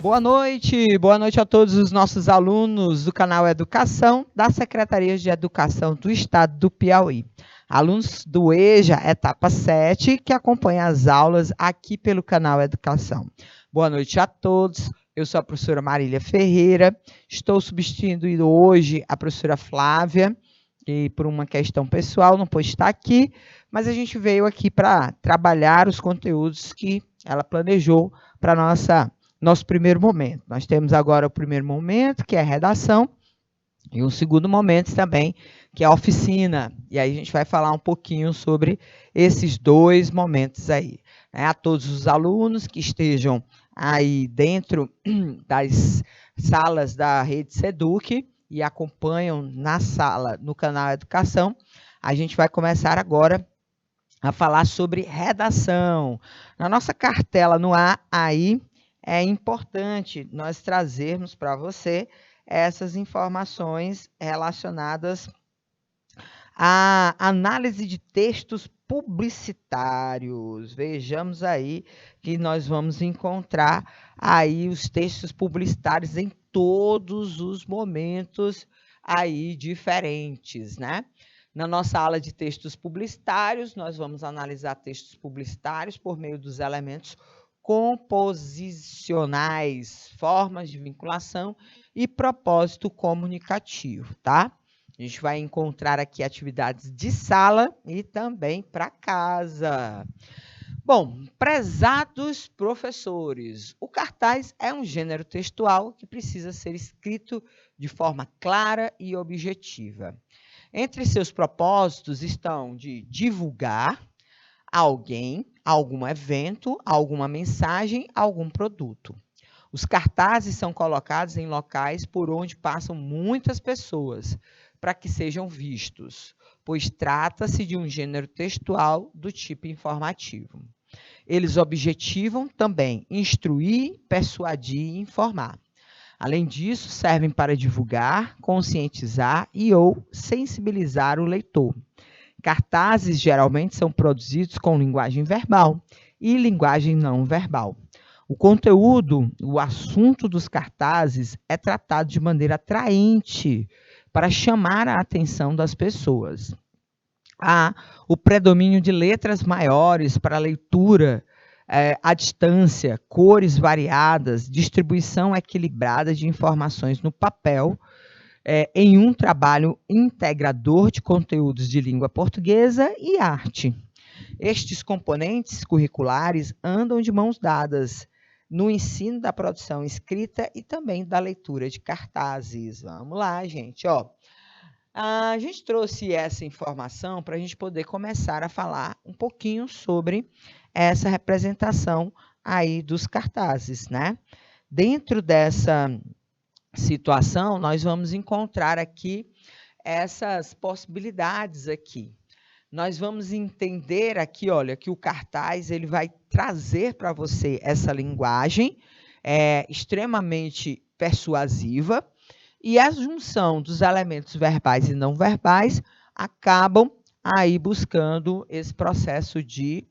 Boa noite a todos os nossos alunos do canal Educação, da Secretaria de Educação do Estado do Piauí. Alunos do EJA, etapa 7, que acompanham as aulas aqui pelo canal Educação. Boa noite a todos, eu sou a professora Marília Ferreira, estou substituindo hoje a professora Flávia, que por uma questão pessoal não pôde estar aqui, mas a gente veio aqui para trabalhar os conteúdos que ela planejou para nosso primeiro momento. Nós temos agora o primeiro momento, que é a redação, e um segundo momento também, que é a oficina. E aí a gente vai falar um pouquinho sobre esses dois momentos aí. A todos os alunos que estejam aí dentro das salas da Rede Seduc e acompanham na sala, no canal Educação, a gente vai começar agora a falar sobre redação. Na nossa cartela no ar aí, é importante nós trazermos para você essas informações relacionadas à análise de textos publicitários. Vejamos aí que nós vamos encontrar aí os textos publicitários em todos os momentos aí diferentes, né? Na nossa aula de textos publicitários, nós vamos analisar textos publicitários por meio dos elementos composicionais, formas de vinculação e propósito comunicativo, tá? A gente vai encontrar aqui atividades de sala e também para casa. Bom, prezados professores, o cartaz é um gênero textual que precisa ser escrito de forma clara e objetiva. Entre seus propósitos estão de divulgar alguém, algum evento, alguma mensagem, algum produto. Os cartazes são colocados em locais por onde passam muitas pessoas, para que sejam vistos, pois trata-se de um gênero textual do tipo informativo. Eles objetivam também instruir, persuadir e informar. Além disso, servem para divulgar, conscientizar e ou sensibilizar o leitor. Cartazes geralmente são produzidos com linguagem verbal e linguagem não verbal. O conteúdo, o assunto dos cartazes é tratado de maneira atraente para chamar a atenção das pessoas. Há o predomínio de letras maiores para leitura à distância, cores variadas, distribuição equilibrada de informações no papel, em um trabalho integrador de conteúdos de língua portuguesa e arte. Estes componentes curriculares andam de mãos dadas no ensino da produção escrita e também da leitura de cartazes. Vamos lá, gente. A gente trouxe essa informação para a gente poder começar a falar um pouquinho sobre essa representação aí dos cartazes, né? Dentro dessa situação, nós vamos encontrar aqui essas possibilidades aqui. Nós vamos entender aqui, olha, que o cartaz ele vai trazer para você essa linguagem extremamente persuasiva e a junção dos elementos verbais e não verbais acabam aí buscando esse processo de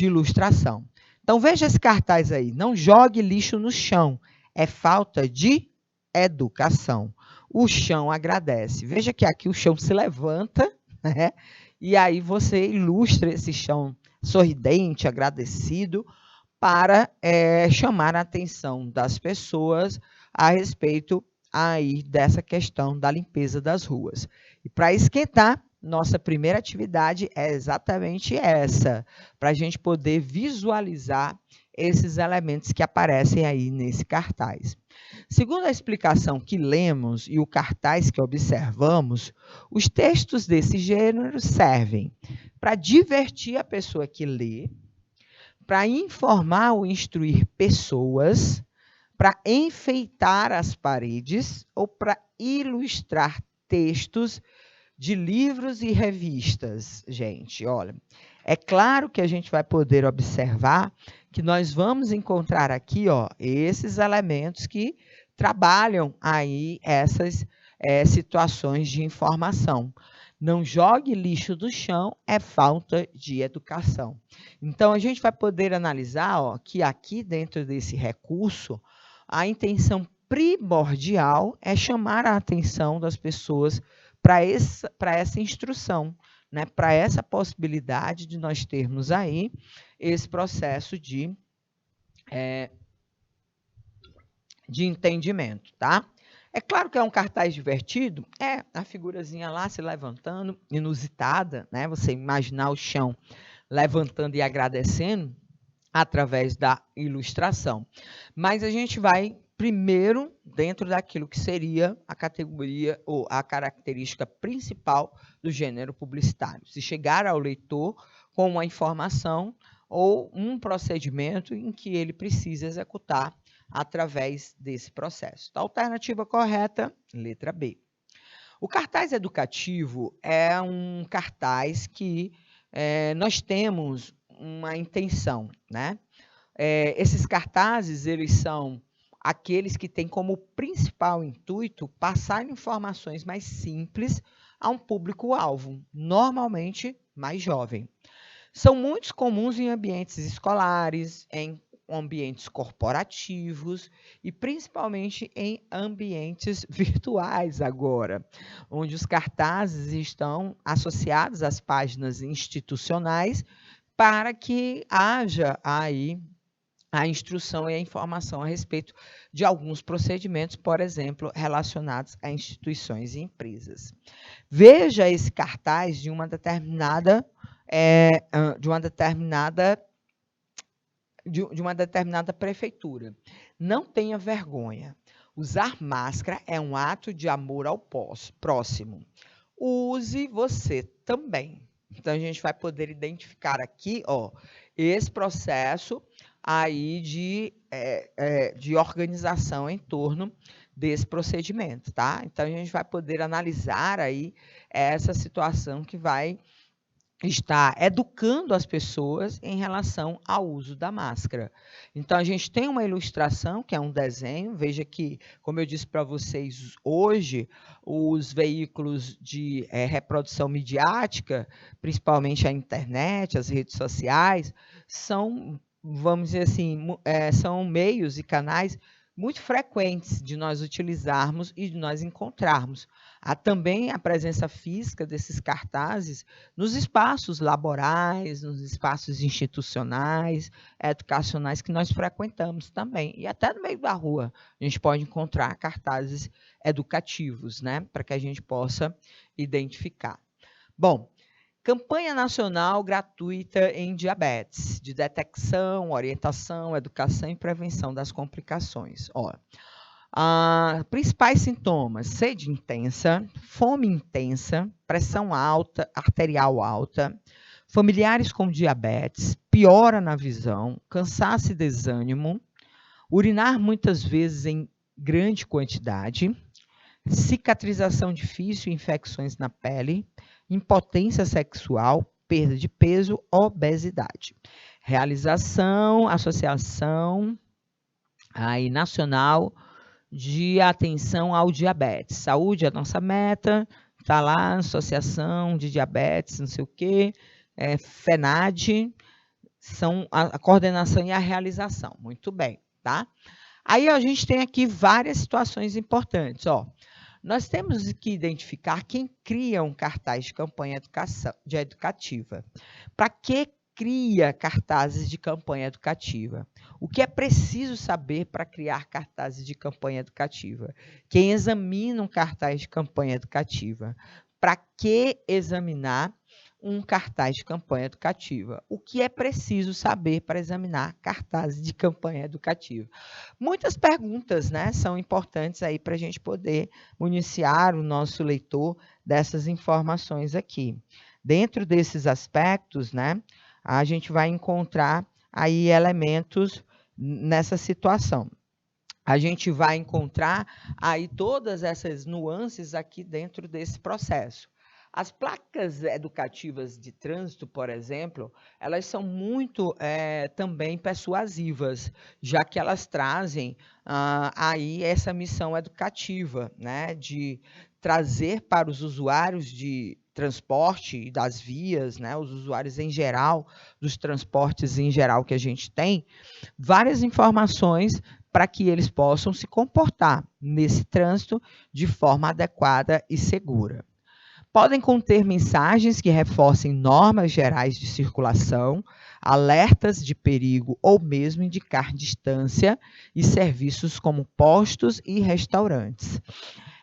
ilustração. Então, veja esse cartaz aí, não jogue lixo no chão, é falta de educação. O chão agradece. Veja que aqui o chão se levanta, né? E aí você ilustra esse chão sorridente, agradecido, para chamar a atenção das pessoas a respeito aí dessa questão da limpeza das ruas. E para esquentar, nossa primeira atividade é exatamente essa, para a gente poder visualizar esses elementos que aparecem aí nesse cartaz. Segundo a explicação que lemos e o cartaz que observamos, os textos desse gênero servem para divertir a pessoa que lê, para informar ou instruir pessoas, para enfeitar as paredes ou para ilustrar textos de livros e revistas. Gente, olha, é claro que a gente vai poder observar que nós vamos encontrar aqui, esses elementos que trabalham aí essas situações de informação. Não jogue lixo do chão é falta de educação. Então, a gente vai poder analisar que aqui dentro desse recurso, a intenção primordial é chamar a atenção das pessoas para essa instrução, né? Para essa possibilidade de nós termos aí esse processo de entendimento, tá? É claro que é um cartaz divertido, a figurazinha lá se levantando, inusitada, né? Você imaginar o chão levantando e agradecendo através da ilustração. Mas a gente vai primeiro dentro daquilo que seria a categoria ou a característica principal do gênero publicitário. Se chegar ao leitor com uma informação ou um procedimento em que ele precisa executar através desse processo. A alternativa correta, letra B. O cartaz educativo é um cartaz que nós temos uma intenção, né? Esses cartazes, eles são aqueles que têm como principal intuito passar informações mais simples a um público-alvo, normalmente mais jovem. São muito comuns em ambientes escolares, em ambientes corporativos e principalmente em ambientes virtuais agora, onde os cartazes estão associados às páginas institucionais para que haja aí a instrução e a informação a respeito de alguns procedimentos, por exemplo, relacionados a instituições e empresas. Veja esse cartaz de uma determinada prefeitura. Não tenha vergonha. Usar máscara é um ato de amor ao próximo. Use você também. Então, a gente vai poder identificar aqui, esse processo aí de organização em torno desse procedimento, tá? Então, a gente vai poder analisar aí essa situação que vai estar educando as pessoas em relação ao uso da máscara. Então, a gente tem uma ilustração, que é um desenho. Veja que, como eu disse para vocês hoje, os veículos de reprodução midiática, principalmente a internet, as redes sociais, são, vamos dizer assim, são meios e canais muito frequentes de nós utilizarmos e de nós encontrarmos. Há também a presença física desses cartazes nos espaços laborais, nos espaços institucionais, educacionais que nós frequentamos também. E até no meio da rua a gente pode encontrar cartazes educativos, né, para que a gente possa identificar. Bom, campanha nacional gratuita em diabetes, de detecção, orientação, educação e prevenção das complicações. Principais sintomas: sede intensa, fome intensa, pressão alta, arterial alta, familiares com diabetes, piora na visão, cansaço e desânimo, urinar muitas vezes em grande quantidade, cicatrização difícil e infecções na pele, impotência sexual, perda de peso, obesidade. Realização, associação aí, nacional de atenção ao diabetes. Saúde é a nossa meta, está lá, associação de diabetes, não sei o quê, FENAD, são a coordenação e a realização. Muito bem, tá? Aí a gente tem aqui várias situações importantes, Nós temos que identificar quem cria um cartaz de campanha educativa. Para que cria cartazes de campanha educativa? O que é preciso saber para criar cartazes de campanha educativa? Quem examina um cartaz de campanha educativa? Para que examinar um cartaz de campanha educativa? O que é preciso saber para examinar cartazes de campanha educativa? Muitas perguntas, né, são importantes aí para a gente poder municiar o nosso leitor dessas informações aqui. Dentro desses aspectos, né, a gente vai encontrar aí elementos nessa situação. A gente vai encontrar aí todas essas nuances aqui dentro desse processo. As placas educativas de trânsito, por exemplo, elas são muito também persuasivas, já que elas trazem aí essa missão educativa, né, de trazer para os usuários de transporte e das vias, né, os usuários em geral, dos transportes em geral que a gente tem, várias informações para que eles possam se comportar nesse trânsito de forma adequada e segura. Podem conter mensagens que reforcem normas gerais de circulação, alertas de perigo ou mesmo indicar distância e serviços como postos e restaurantes.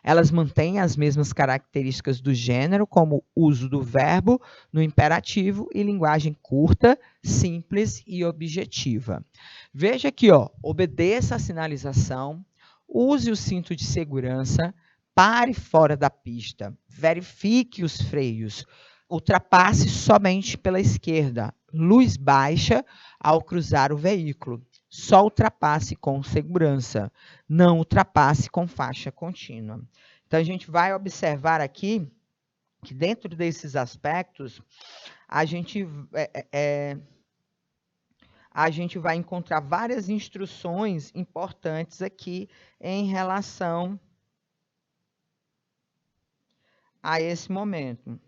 Elas mantêm as mesmas características do gênero, como uso do verbo no imperativo e linguagem curta, simples e objetiva. Veja aqui, ó, obedeça a sinalização, use o cinto de segurança, pare fora da pista, verifique os freios, ultrapasse somente pela esquerda, luz baixa ao cruzar o veículo. Só ultrapasse com segurança, não ultrapasse com faixa contínua. Então, a gente vai observar aqui que dentro desses aspectos, a gente vai encontrar várias instruções importantes aqui em relação a esse momento.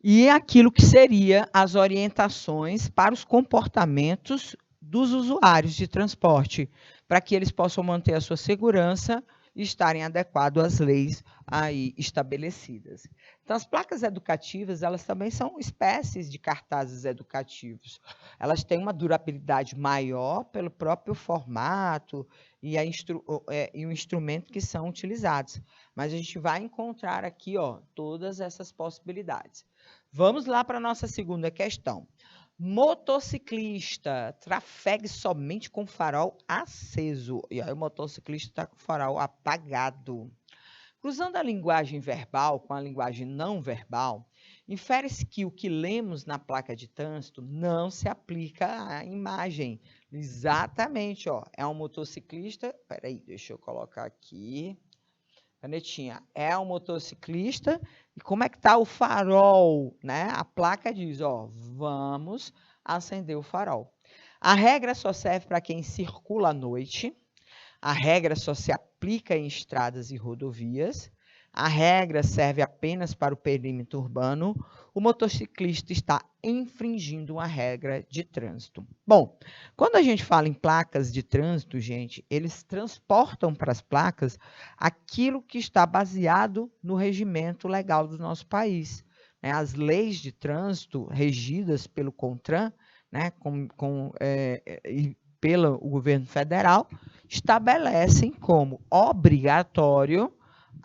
E aquilo que seria as orientações para os comportamentos dos usuários de transporte, para que eles possam manter a sua segurança e estarem adequados às leis aí estabelecidas. Então, as placas educativas, elas também são espécies de cartazes educativos. Elas têm uma durabilidade maior pelo próprio formato e o instrumento que são utilizados. Mas a gente vai encontrar aqui, ó, todas essas possibilidades. Vamos lá para a nossa segunda questão. Motociclista trafegue somente com farol aceso. E aí o motociclista está com o farol apagado. Cruzando a linguagem verbal com a linguagem não verbal, infere-se que o que lemos na placa de trânsito não se aplica à imagem. Exatamente, ó. É um motociclista. Peraí, deixa eu colocar aqui. Canetinha, é um motociclista, e como é que está o farol, né? A placa diz, ó, vamos acender o farol. A regra só serve para quem circula à noite, a regra só se aplica em estradas e rodovias, a regra serve apenas para o perímetro urbano, o motociclista está infringindo uma regra de trânsito. Bom, quando a gente fala em placas de trânsito, gente, eles transportam para as placas aquilo que está baseado no regimento legal do nosso país. Né? As leis de trânsito regidas pelo CONTRAN, né, e pelo governo federal, estabelecem como obrigatório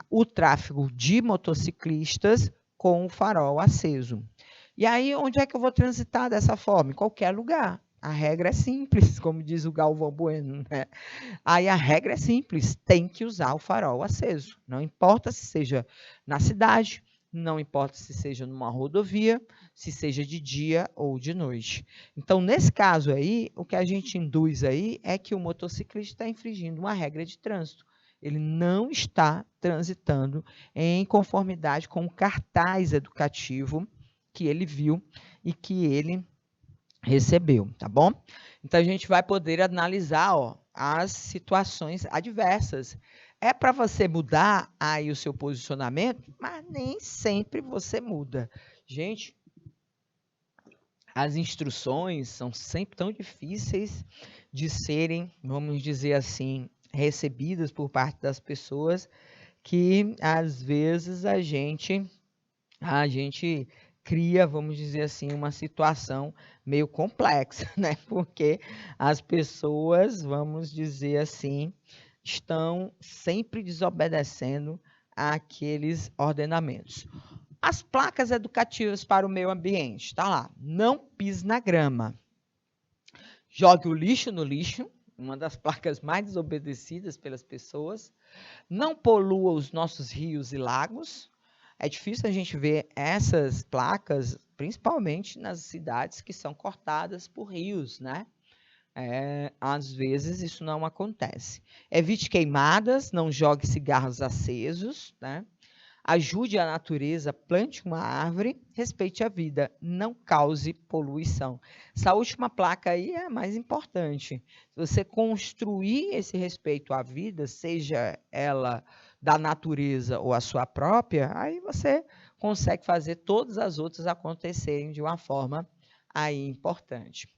o tráfego de motociclistas com o farol aceso. E aí, onde é que eu vou transitar dessa forma? Em qualquer lugar. A regra é simples, como diz o Galvão Bueno, né? Aí a regra é simples, tem que usar o farol aceso. Não importa se seja na cidade, não importa se seja numa rodovia, se seja de dia ou de noite. Então, nesse caso aí, o que a gente induz aí é que o motociclista está infringindo uma regra de trânsito. Ele não está transitando em conformidade com o cartaz educativo que ele viu e que ele recebeu, tá bom? Então, a gente vai poder analisar, ó, as situações adversas. É para você mudar aí o seu posicionamento, mas nem sempre você muda. Gente, as instruções são sempre tão difíceis de serem, vamos dizer assim, recebidas por parte das pessoas, que às vezes a gente cria, vamos dizer assim, uma situação meio complexa, né? Porque as pessoas, vamos dizer assim, estão sempre desobedecendo àqueles ordenamentos. As placas educativas para o meio ambiente, está lá, não pise na grama, jogue o lixo no lixo, uma das placas mais desobedecidas pelas pessoas, não polua os nossos rios e lagos. É difícil a gente ver essas placas, principalmente nas cidades que são cortadas por rios, né? Às vezes isso não acontece. Evite queimadas, não jogue cigarros acesos, né? Ajude a natureza, plante uma árvore, respeite a vida, não cause poluição. Essa última placa aí é a mais importante. Se você construir esse respeito à vida, seja ela da natureza ou a sua própria, aí você consegue fazer todas as outras acontecerem de uma forma aí importante.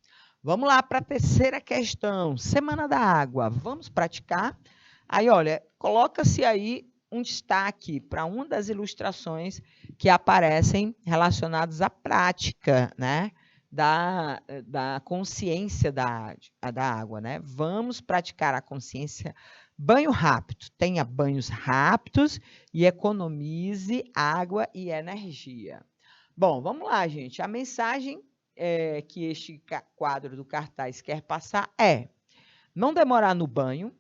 Vamos lá para a terceira questão. Semana da Água. Vamos praticar? Aí, olha, coloca-se aí um destaque para uma das ilustrações que aparecem relacionadas à prática, né, da consciência da água, né? Vamos praticar a consciência. Banho rápido. Tenha banhos rápidos e economize água e energia. Bom, vamos lá, gente. A mensagem que este quadro do cartaz quer passar é: não demorar no banho,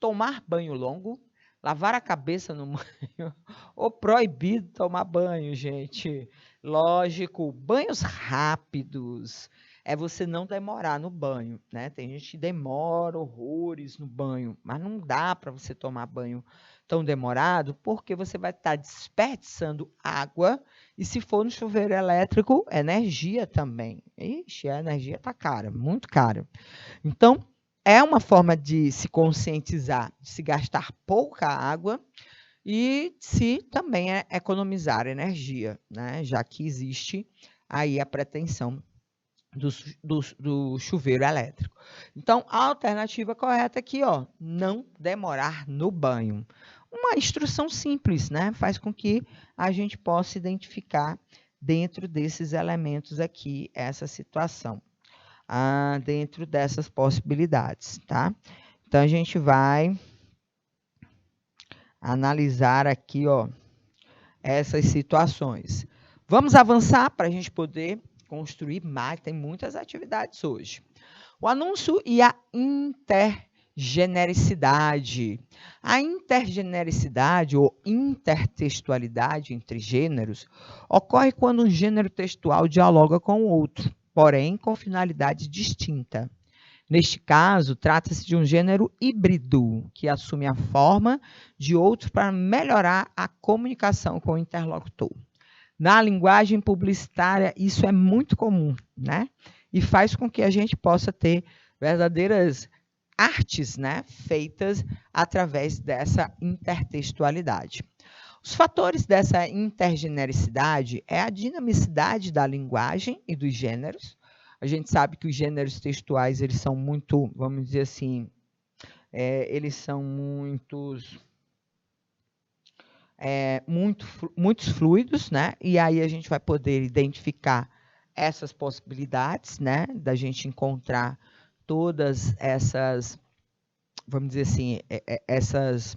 tomar banho longo, lavar a cabeça no banho, ou proibido tomar banho, gente. Lógico, banhos rápidos. É você não demorar no banho, né? Tem gente que demora horrores no banho, mas não dá para você tomar banho tão demorado, porque você vai estar desperdiçando água e, se for no chuveiro elétrico, energia também. Ixi, a energia está cara, muito cara. Então, é uma forma de se conscientizar, de se gastar pouca água e se também economizar energia, né? Já que existe aí a pretensão do chuveiro elétrico. Então, a alternativa correta aqui, ó, não demorar no banho. Uma instrução simples, né? Faz com que a gente possa identificar dentro desses elementos aqui essa situação. Dentro dessas possibilidades, tá? Então, a gente vai analisar aqui, ó, essas situações. Vamos avançar para a gente poder construir mais, tem muitas atividades hoje. O anúncio e a intergenericidade. A intergenericidade ou intertextualidade entre gêneros ocorre quando um gênero textual dialoga com o outro, porém com finalidade distinta. Neste caso, trata-se de um gênero híbrido, que assume a forma de outro para melhorar a comunicação com o interlocutor. Na linguagem publicitária, isso é muito comum, né? E faz com que a gente possa ter verdadeiras artes, né, feitas através dessa intertextualidade. Os fatores dessa intergenericidade é a dinamicidade da linguagem e dos gêneros. A gente sabe que os gêneros textuais, eles são muito, vamos dizer assim, eles são muitos fluidos, né? E aí a gente vai poder identificar essas possibilidades, né? Da gente encontrar todas essas, vamos dizer assim, essas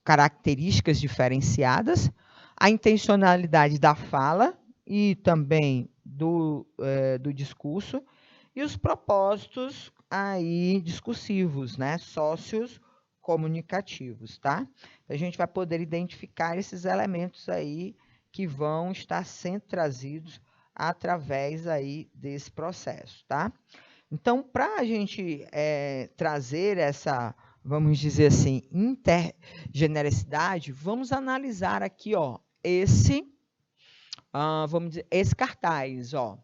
características diferenciadas, a intencionalidade da fala e também do discurso, e os propósitos aí discursivos, né? Sócios comunicativos, tá? A gente vai poder identificar esses elementos aí que vão estar sendo trazidos através aí desse processo, tá? Então, para a gente trazer essa, vamos dizer assim, intergenericidade, vamos analisar aqui, ó, vamos dizer, esse cartaz, ó.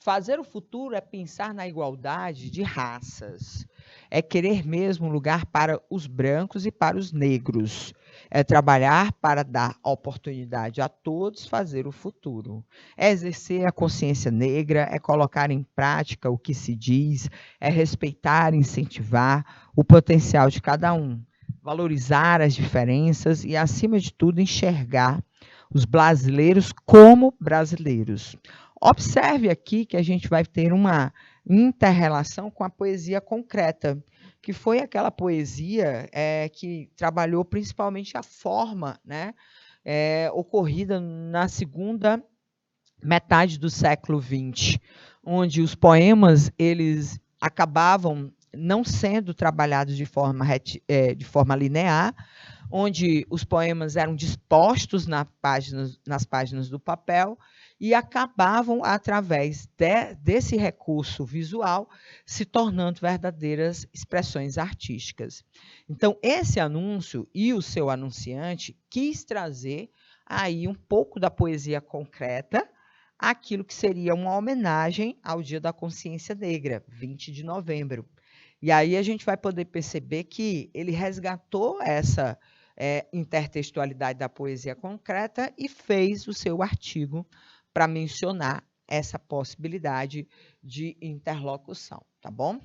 Fazer o futuro é pensar na igualdade de raças. É querer mesmo lugar para os brancos e para os negros. É trabalhar para dar oportunidade a todos fazer o futuro. É exercer a consciência negra, é colocar em prática o que se diz, é respeitar e incentivar o potencial de cada um. Valorizar as diferenças e, acima de tudo, enxergar os brasileiros como brasileiros. Observe aqui que a gente vai ter uma inter-relação com a poesia concreta, que foi aquela poesia que trabalhou principalmente a forma, né, ocorrida na segunda metade do século XX, onde os poemas eles acabavam não sendo trabalhados de forma linear, onde os poemas eram dispostos nas páginas do papel e acabavam, através desse recurso visual, se tornando verdadeiras expressões artísticas. Então, esse anúncio e o seu anunciante quis trazer aí um pouco da poesia concreta, aquilo que seria uma homenagem ao Dia da Consciência Negra, 20 de novembro. E aí a gente vai poder perceber que ele resgatou essa intertextualidade da poesia concreta e fez o seu artigo para mencionar essa possibilidade de interlocução, tá bom?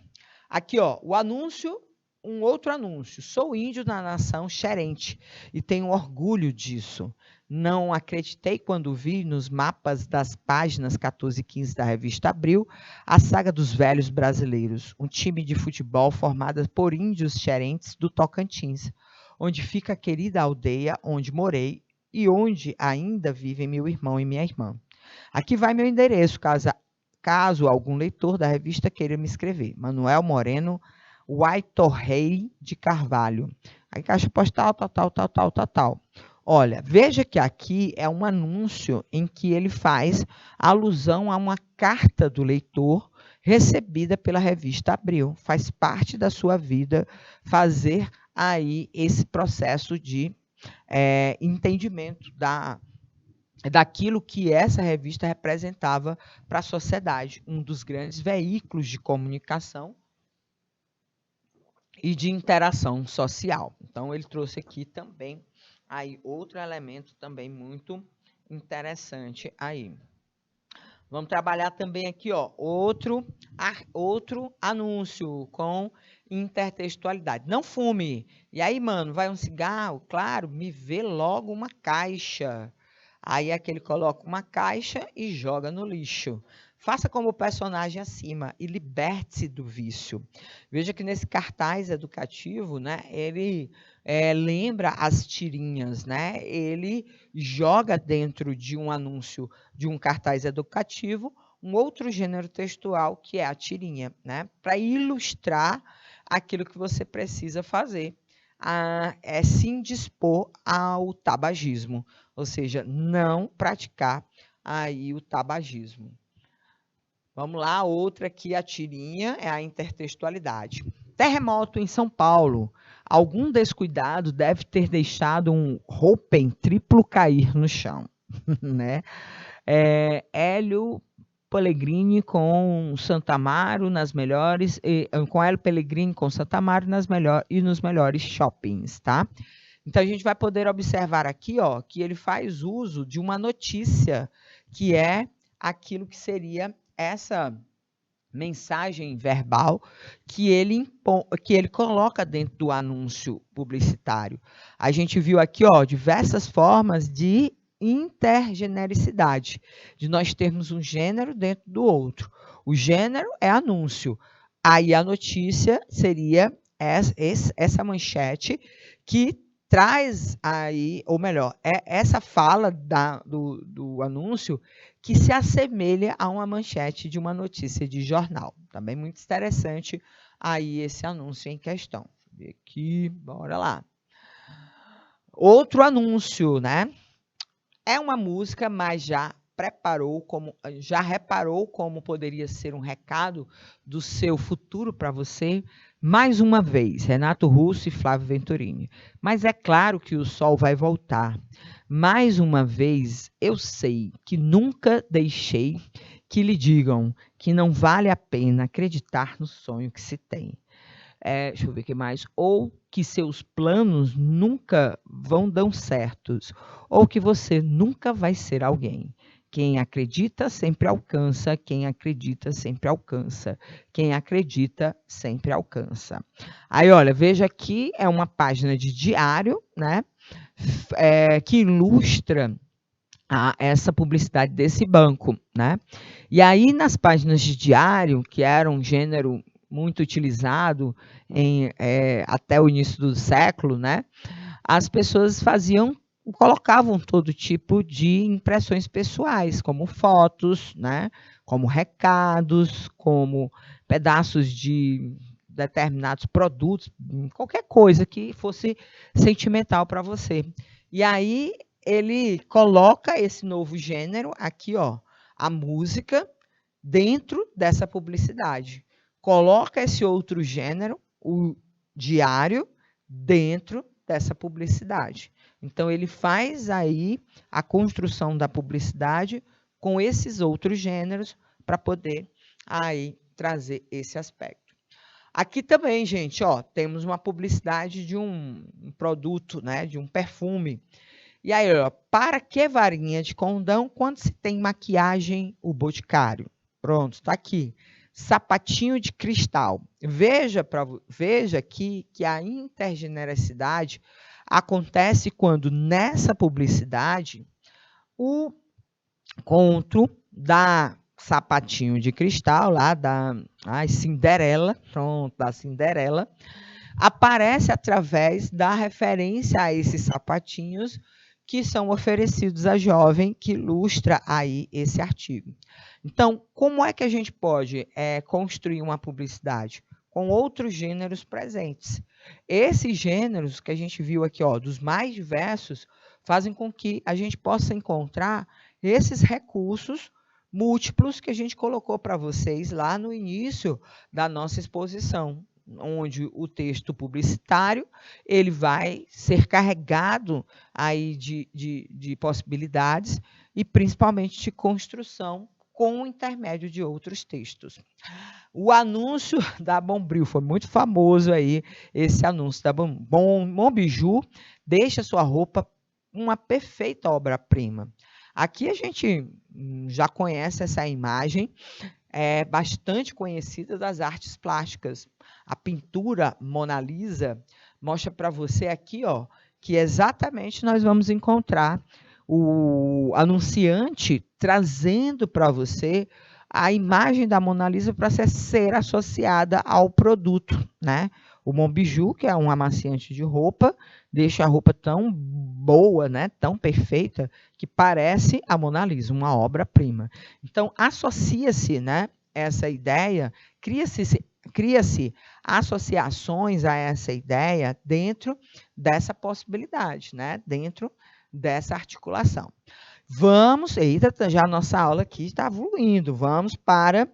Aqui, ó, o anúncio, um outro anúncio. Sou índio da nação xerente e tenho orgulho disso. Não acreditei quando vi nos mapas das páginas 14 e 15 da revista Abril a saga dos velhos brasileiros, um time de futebol formado por índios xerentes do Tocantins, onde fica a querida aldeia onde morei e onde ainda vivem meu irmão e minha irmã. Aqui vai meu endereço, caso algum leitor da revista queira me escrever. Manuel Moreno Whitorrey de Carvalho. Aí caixa postal, tal. Olha, veja que aqui é um anúncio em que ele faz alusão a uma carta do leitor recebida pela revista Abril. Faz parte da sua vida fazer aí esse processo de entendimento daquilo que essa revista representava para a sociedade, um dos grandes veículos de comunicação e de interação social. Então, ele trouxe aqui também aí outro elemento também muito interessante aí. Vamos trabalhar também aqui, ó, outro anúncio com intertextualidade. Não fume. E aí, mano, vai um cigarro? Claro, me vê logo uma caixa. Aí aquele coloca uma caixa e joga no lixo. Faça como o personagem acima e liberte-se do vício. Veja que nesse cartaz educativo, né, ele lembra as tirinhas, né? Ele joga dentro de um anúncio de um cartaz educativo um outro gênero textual que é a tirinha, né? Para ilustrar aquilo que você precisa fazer. É se indispor ao tabagismo, ou seja, não praticar aí o tabagismo. Vamos lá, outra aqui, a tirinha, é a intertextualidade. Terremoto em São Paulo. Algum descuidado deve ter deixado um roupen triplo cair no chão. Né? Hélio Pellegrini com Santa Amaro nas melhores, com Hélio Pellegrini com Santa Amaro nos melhores shoppings, tá? Então a gente vai poder observar aqui, ó, que ele faz uso de uma notícia que é aquilo que seria essa mensagem verbal que ele coloca dentro do anúncio publicitário. A gente viu aqui, ó, diversas formas de intergenericidade, de nós termos um gênero dentro do outro. O gênero é anúncio. Aí a notícia seria essa manchete que traz aí, ou melhor, essa fala do anúncio que se assemelha a uma manchete de uma notícia de jornal. Também muito interessante aí esse anúncio em questão. Deixa eu ver aqui, bora lá. Outro anúncio, né? É uma música, mas já reparou como poderia ser um recado do seu futuro para você? Mais uma vez, Renato Russo e Flávio Venturini. Mas é claro que o sol vai voltar. Mais uma vez, eu sei que nunca deixei que lhe digam que não vale a pena acreditar no sonho que se tem. Deixa eu ver o que mais. Ou que seus planos nunca vão dar certos. Ou que você nunca vai ser alguém. Quem acredita sempre alcança, quem acredita sempre alcança. Quem acredita sempre alcança. Aí, olha, veja aqui, é uma página de diário, né? Que ilustra essa publicidade desse banco, né? E aí, nas páginas de diário, que era um gênero muito utilizado até o início do século, né? As pessoas colocavam todo tipo de impressões pessoais, como fotos, né? Como recados, como pedaços de determinados produtos, qualquer coisa que fosse sentimental para você. E aí ele coloca esse novo gênero aqui, ó, a música, dentro dessa publicidade. Coloca esse outro gênero, o diário, dentro dessa publicidade. Então, ele faz aí a construção da publicidade com esses outros gêneros para poder aí trazer esse aspecto. Aqui também, gente, ó, temos uma publicidade de um produto, né, de um perfume. E aí, ó, para que varinha de condão quando se tem maquiagem, o Boticário? Pronto, está aqui. Sapatinho de cristal. Veja aqui que a intergenericidade acontece quando nessa publicidade o conto da sapatinho de cristal lá da Cinderela, pronto, da Cinderela, aparece através da referência a esses sapatinhos que são oferecidos à jovem que ilustra aí esse artigo. Então, como é que a gente pode construir uma publicidade? Com outros gêneros presentes. Esses gêneros que a gente viu aqui, ó, dos mais diversos, fazem com que a gente possa encontrar esses recursos múltiplos que a gente colocou para vocês lá no início da nossa exposição, onde o texto publicitário ele vai ser carregado aí de possibilidades e principalmente de construção com o intermédio de outros textos. O anúncio da Bombril foi muito famoso aí, esse anúncio da Monbiju, deixa sua roupa uma perfeita obra-prima. Aqui a gente já conhece essa imagem, é bastante conhecida das artes plásticas. A pintura Mona Lisa mostra para você aqui, ó, que exatamente nós vamos encontrar o anunciante trazendo para você a imagem da Mona Lisa para ser associada ao produto, né? O Monbiju, que é um amaciante de roupa, deixa a roupa tão boa, né? Tão perfeita, que parece a Mona Lisa, uma obra-prima. Então, associa-se, né, essa ideia, cria-se associações a essa ideia dentro dessa possibilidade, né? Dentro dessa articulação. Vamos, eita, já a nossa aula aqui está evoluindo, vamos para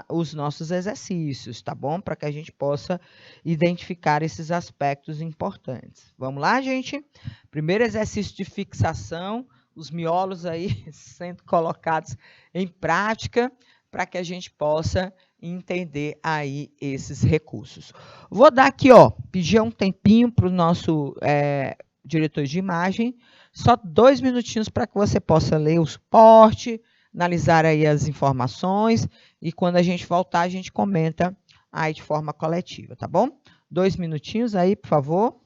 os nossos exercícios, tá bom? Para que a gente possa identificar esses aspectos importantes. Vamos lá, gente? Primeiro exercício de fixação, os miolos aí sendo colocados em prática, para que a gente possa entender aí esses recursos. Vou dar aqui, ó, pedir um tempinho para o nosso diretor de imagem, só 2 minutinhos para que você possa ler o suporte, analisar aí as informações e quando a gente voltar, a gente comenta aí de forma coletiva, tá bom? 2 minutinhos aí, por favor.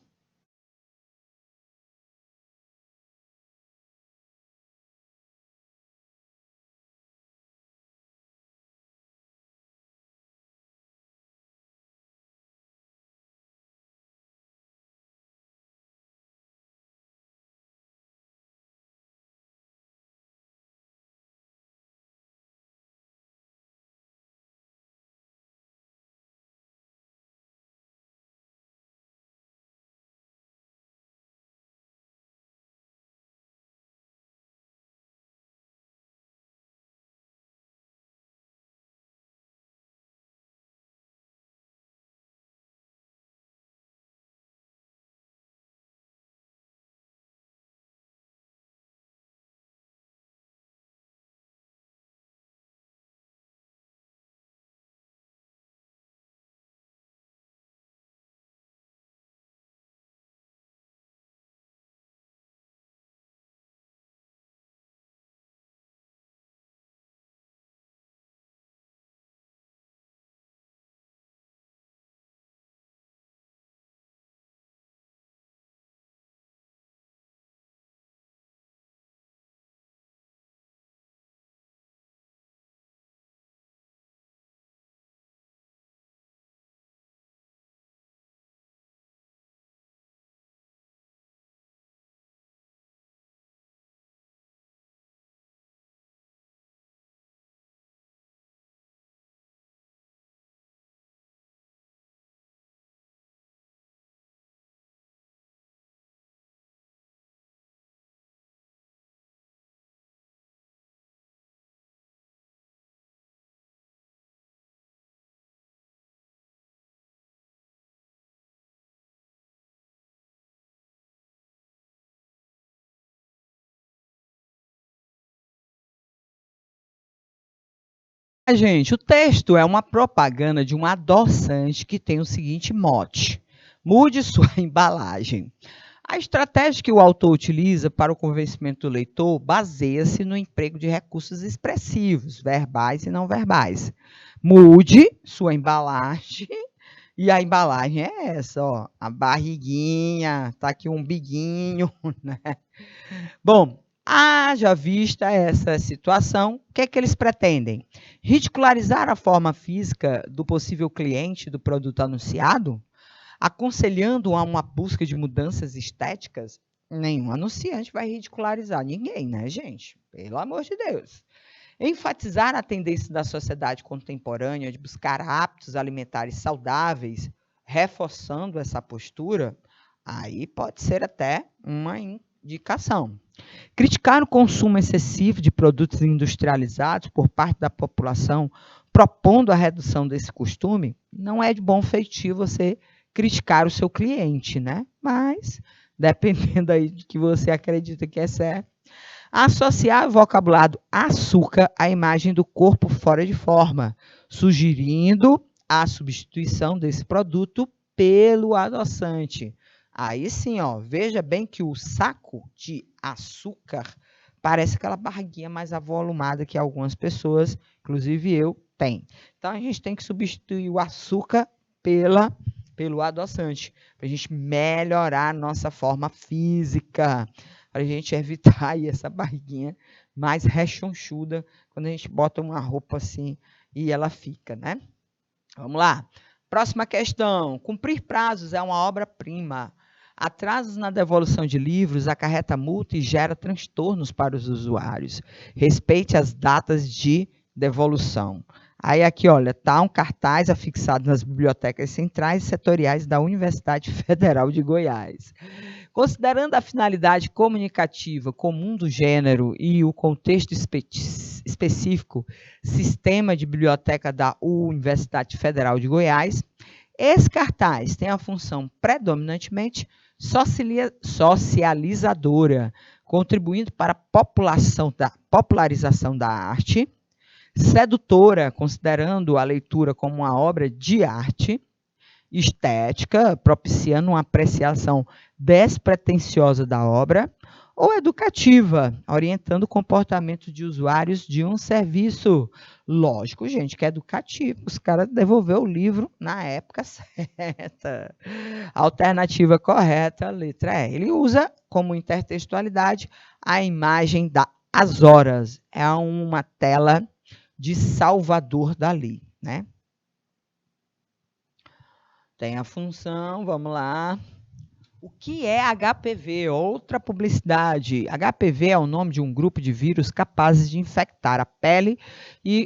Gente, o texto é uma propaganda de um adoçante que tem o seguinte mote: mude sua embalagem. A estratégia que o autor utiliza para o convencimento do leitor baseia-se no emprego de recursos expressivos, verbais e não verbais. Mude sua embalagem, e a embalagem é essa, ó, a barriguinha, tá aqui um biguinho, né? Bom, haja vista essa situação, o que é que eles pretendem? Ridicularizar a forma física do possível cliente do produto anunciado? Aconselhando a uma busca de mudanças estéticas? Nenhum anunciante vai ridicularizar ninguém, né, gente? Pelo amor de Deus. Enfatizar a tendência da sociedade contemporânea de buscar hábitos alimentares saudáveis, reforçando essa postura, aí pode ser até uma indicação. Criticar o consumo excessivo de produtos industrializados por parte da população, propondo a redução desse costume, não é de bom feitio você criticar o seu cliente, né? Mas, dependendo aí de que você acredita que é certo, associar o vocabulário açúcar à imagem do corpo fora de forma, sugerindo a substituição desse produto pelo adoçante. Aí sim, ó, veja bem que o saco de açúcar parece aquela barriguinha mais avolumada que algumas pessoas, inclusive eu, têm. Então a gente tem que substituir o açúcar pelo adoçante, para a gente melhorar a nossa forma física, para a gente evitar aí essa barriguinha mais rechonchuda quando a gente bota uma roupa assim e ela fica, né? Vamos lá. Próxima questão. Cumprir prazos é uma obra-prima. Atrasos na devolução de livros acarreta multa e gera transtornos para os usuários. Respeite as datas de devolução. Aí aqui, olha, tá um cartaz afixado nas bibliotecas centrais e setoriais da Universidade Federal de Goiás. Considerando a finalidade comunicativa comum do gênero e o contexto específico, sistema de biblioteca da Universidade Federal de Goiás, esse cartaz tem a função predominantemente socializadora, contribuindo para a popularização da arte, sedutora, considerando a leitura como uma obra de arte, estética, propiciando uma apreciação despretensiosa da obra, ou educativa, orientando o comportamento de usuários de um serviço. Lógico, gente, que é educativo. Os caras devolveram o livro na época certa. A alternativa correta, letra E. Ele usa como intertextualidade a imagem das horas. É uma tela de Salvador Dalí, né? Tem a função, vamos lá. O que é HPV? Outra publicidade. HPV é o nome de um grupo de vírus capazes de infectar a pele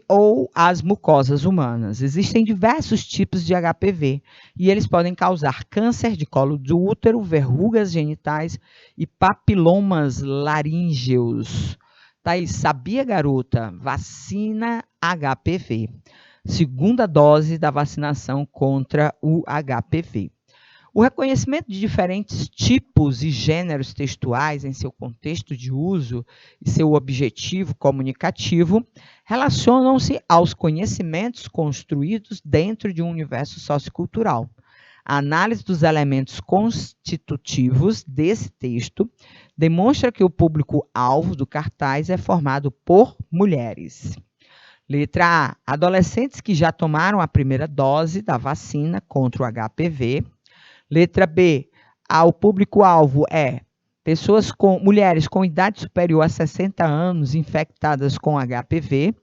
ou as mucosas humanas. Existem diversos tipos de HPV e eles podem causar câncer de colo do útero, verrugas genitais e papilomas laríngeos. Thaís, sabia, garota? Vacina HPV. Segunda dose da vacinação contra o HPV. O reconhecimento de diferentes tipos e gêneros textuais em seu contexto de uso e seu objetivo comunicativo relacionam-se aos conhecimentos construídos dentro de um universo sociocultural. A análise dos elementos constitutivos desse texto demonstra que o público-alvo do cartaz é formado por mulheres. Letra A. Adolescentes que já tomaram a primeira dose da vacina contra o HPV. Letra B. O público-alvo é mulheres com idade superior a 60 anos infectadas com HPV,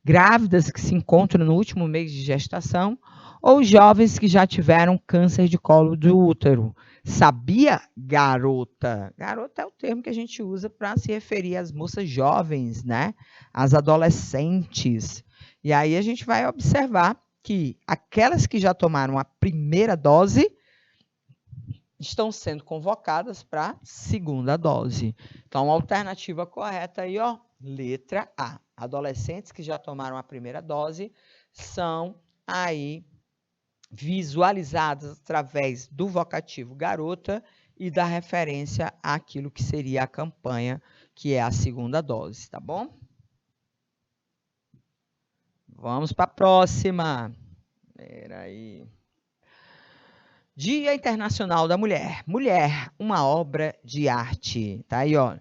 grávidas que se encontram no último mês de gestação ou jovens que já tiveram câncer de colo do útero. Sabia, garota? Garota é o termo que a gente usa para se referir às moças jovens, né? Às adolescentes. E aí a gente vai observar que aquelas que já tomaram a primeira dose estão sendo convocadas para a segunda dose. Então, a alternativa correta aí, ó, letra A. Adolescentes que já tomaram a primeira dose são aí visualizadas através do vocativo garota e da referência àquilo que seria a campanha, que é a segunda dose, tá bom? Vamos para a próxima. Peraí. Dia Internacional da Mulher. Mulher, uma obra de arte. Tá aí, ó.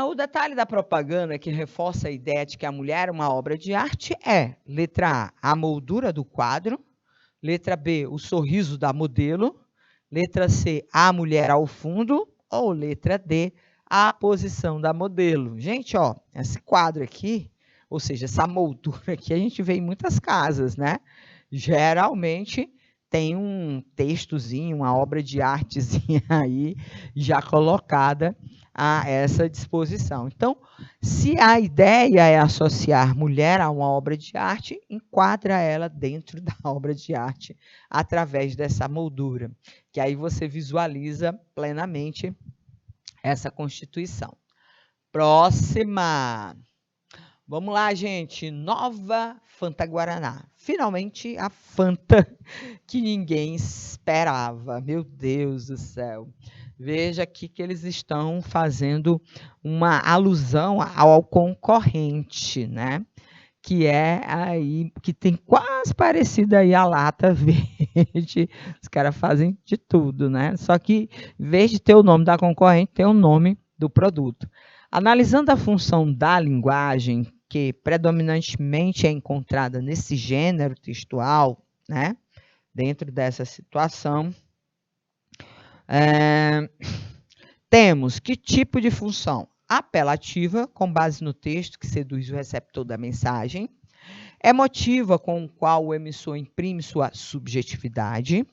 O detalhe da propaganda que reforça a ideia de que a mulher é uma obra de arte é, letra A, a moldura do quadro, letra B, o sorriso da modelo, letra C, a mulher ao fundo, ou letra D, a posição da modelo. Gente, ó, esse quadro aqui, ou seja, essa moldura aqui, a gente vê em muitas casas, né? Geralmente tem um textozinho, uma obra de artezinha aí já colocada a essa disposição. Então, se a ideia é associar mulher a uma obra de arte, enquadra ela dentro da obra de arte através dessa moldura, que aí você visualiza plenamente essa constituição. Próxima. Vamos lá, gente. Nova Fanta Guaraná. Finalmente a Fanta que ninguém esperava. Meu Deus do céu. Veja aqui que eles estão fazendo uma alusão ao concorrente, né? Que é aí, que tem quase parecido aí a lata verde. Os caras fazem de tudo, né? Só que, em vez de ter o nome da concorrente, tem o nome do produto. Analisando a função da linguagem, que predominantemente é encontrada nesse gênero textual, né? Dentro dessa situação, temos que tipo de função? Apelativa, com base no texto que seduz o receptor da mensagem. Emotiva, com o qual o emissor imprime sua subjetividade.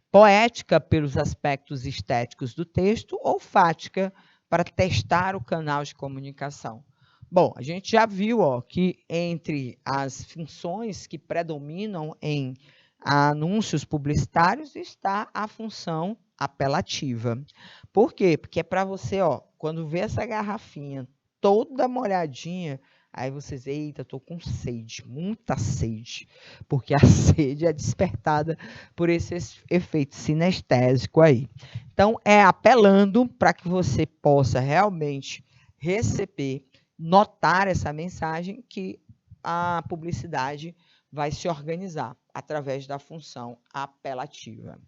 Poética, pelos aspectos estéticos do texto. Ou fática, para testar o canal de comunicação. Bom, a gente já viu que entre as funções que predominam em anúncios publicitários está a função apelativa. Por quê? Porque é para você, quando vê essa garrafinha toda molhadinha, aí vocês, eita, tô com sede, muita sede, porque a sede é despertada por esse efeito sinestésico aí. Então, é apelando para que você possa realmente receber, notar essa mensagem que a publicidade vai se organizar através da função apelativa.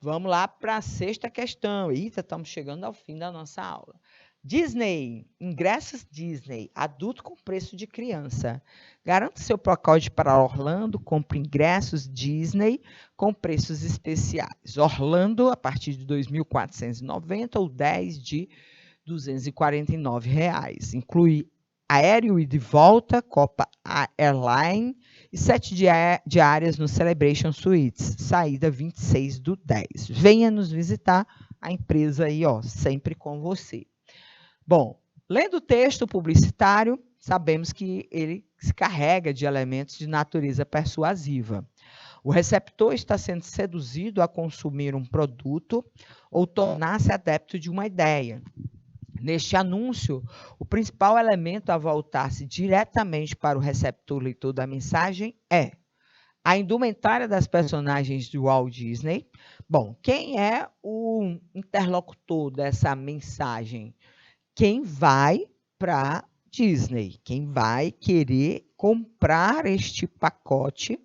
Vamos lá para a sexta questão. Eita, estamos chegando ao fim da nossa aula. Disney, ingressos Disney, adulto com preço de criança. Garanta seu pacote para Orlando, compre ingressos Disney com preços especiais. Orlando, a partir de R$ 2.490 ou 10 de R$ 249. Inclui aéreo e de volta, Copa Airline e 7 diárias no Celebration Suites, saída 26/10. Venha nos visitar, a empresa aí, sempre com você. Bom, lendo o texto publicitário, sabemos que ele se carrega de elementos de natureza persuasiva. O receptor está sendo seduzido a consumir um produto ou tornar-se adepto de uma ideia. Neste anúncio, o principal elemento a voltar-se diretamente para o receptor leitor da mensagem é a indumentária das personagens de Walt Disney. Bom, quem é o interlocutor dessa mensagem? Quem vai para Disney, quem vai querer comprar este pacote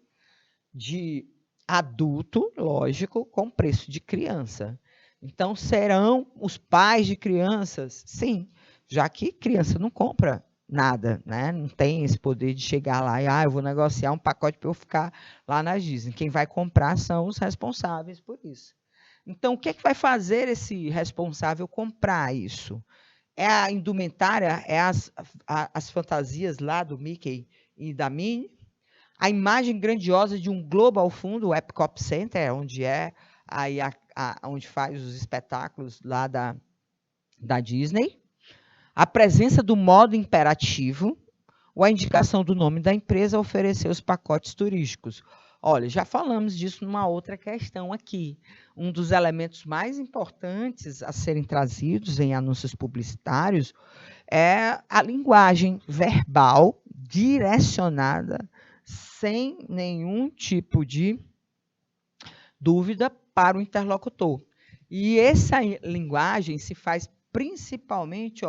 de adulto, lógico, com preço de criança. Então, serão os pais de crianças? Sim, já que criança não compra nada, né? Não tem esse poder de chegar lá e, eu vou negociar um pacote para eu ficar lá na Disney. Quem vai comprar são os responsáveis por isso. Então, o que é que vai fazer esse responsável comprar isso? É a indumentária, é as fantasias lá do Mickey e da Minnie, a imagem grandiosa de um globo ao fundo, o Epcot Center, onde é aí onde faz os espetáculos lá da Disney, a presença do modo imperativo, ou a indicação do nome da empresa a oferecer os pacotes turísticos. Olha, já falamos disso numa outra questão aqui. Um dos elementos mais importantes a serem trazidos em anúncios publicitários é a linguagem verbal direcionada sem nenhum tipo de dúvida para o interlocutor. E essa linguagem se faz principalmente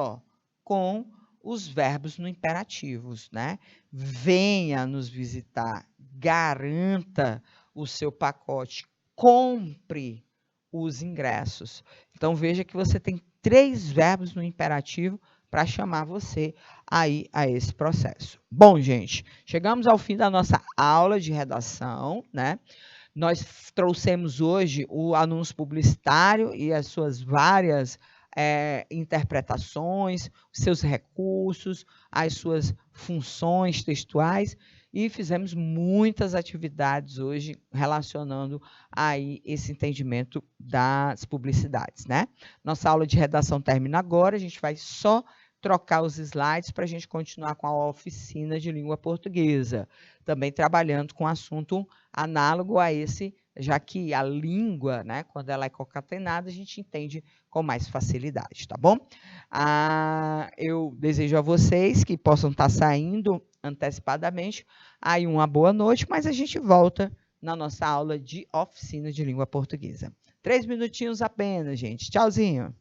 com os verbos no imperativos, né? Venha nos visitar, garanta o seu pacote, compre os ingressos. Então, veja que você tem 3 verbos no imperativo para chamar você aí a esse processo. Bom, gente, chegamos ao fim da nossa aula de redação, né? Nós trouxemos hoje o anúncio publicitário e as suas várias interpretações, os seus recursos, as suas funções textuais e fizemos muitas atividades hoje relacionando aí esse entendimento das publicidades, né? Nossa aula de redação termina agora, a gente vai só trocar os slides para a gente continuar com a oficina de língua portuguesa, também trabalhando com assunto análogo a esse, já que a língua, né, quando ela é concatenada, a gente entende com mais facilidade, tá bom? Eu desejo a vocês que possam estar saindo antecipadamente, aí uma boa noite, mas a gente volta na nossa aula de oficina de língua portuguesa. 3 minutinhos apenas, gente. Tchauzinho!